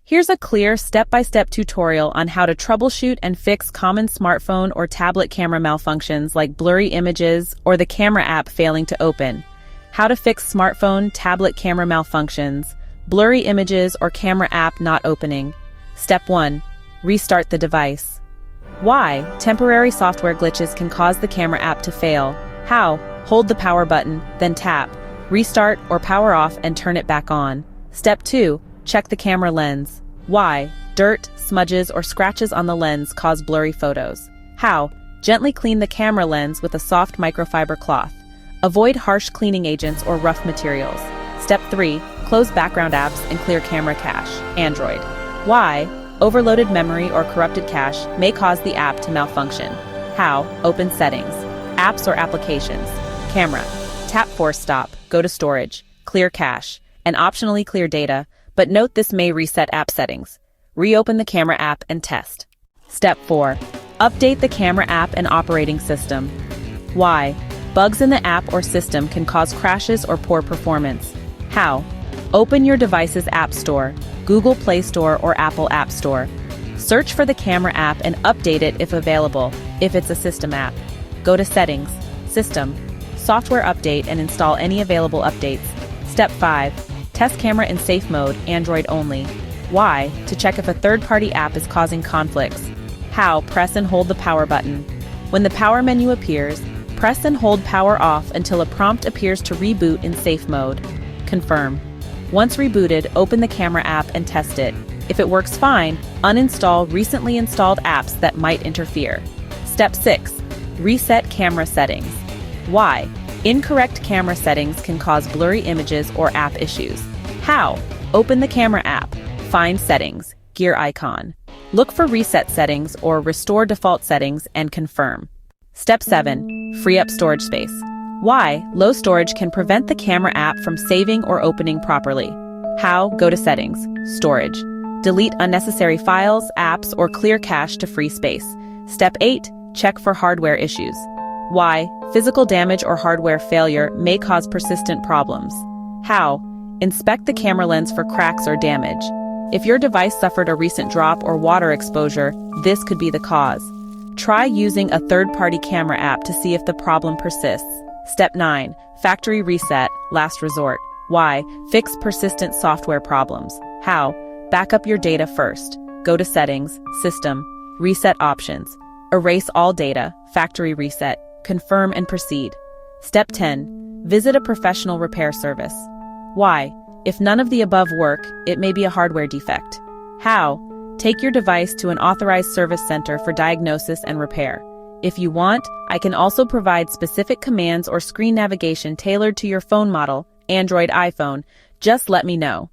Here's a clear step-by-step tutorial on how to troubleshoot and fix common smartphone or tablet camera malfunctions like blurry images or the camera app failing to open. How to fix smartphone, tablet camera malfunctions, blurry images or camera app not opening. Step 1. Restart the device. Why? Temporary software glitches can cause the camera app to fail. How? Hold the power button, then tap, restart or power off and turn it back on. Step 2. Check the camera lens. Why? Dirt, smudges, or scratches on the lens cause blurry photos. How? Gently clean the camera lens with a soft microfiber cloth. Avoid harsh cleaning agents or rough materials. Step 3. Close background apps and clear camera cache. Android. Why? Overloaded memory or corrupted cache may cause the app to malfunction. How? Open settings. Apps or applications. Camera. Tap force stop, go to storage, clear cache, and optionally clear data, but note this may reset app settings. Reopen the camera app and test. Step 4. Update the camera app and operating system. Why? Bugs in the app or system can cause crashes or poor performance. How? Open your device's App Store, Google Play Store or Apple App Store. Search for the camera app and update it if available, if it's a system app. Go to Settings, System, Software Update and install any available updates. Step 5. Test camera in safe mode, Android only. Why? To check if a third-party app is causing conflicts. How? Press and hold the power button. When the power menu appears, press and hold power off until a prompt appears to reboot in safe mode. Confirm. Once rebooted, open the camera app and test it. If it works fine, uninstall recently installed apps that might interfere. Step 6. Reset camera settings. Why? Incorrect camera settings can cause blurry images or app issues. How? Open the camera app, find Settings, gear icon. Look for Reset Settings or Restore Default Settings and confirm. Step 7. Free up storage space. Why? Low storage can prevent the camera app from saving or opening properly. How? Go to Settings, Storage. Delete unnecessary files, apps, or clear cache to free space. Step 8. Check for hardware issues. Why? Physical damage or hardware failure may cause persistent problems. How? Inspect the camera lens for cracks or damage. If your device suffered a recent drop or water exposure, this could be the cause. Try using a third-party camera app to see if the problem persists. Step 9. Factory reset, last resort. Why? Fix persistent software problems. How? Back up your data first. Go to Settings, System, Reset Options. Erase all data, factory reset. Confirm and proceed. Step 10. Visit a professional repair service. Why? If none of the above work, it may be a hardware defect. How? Take your device to an authorized service center for diagnosis and repair. If you want, I can also provide specific commands or screen navigation tailored to your phone model, Android, iPhone. Just let me know.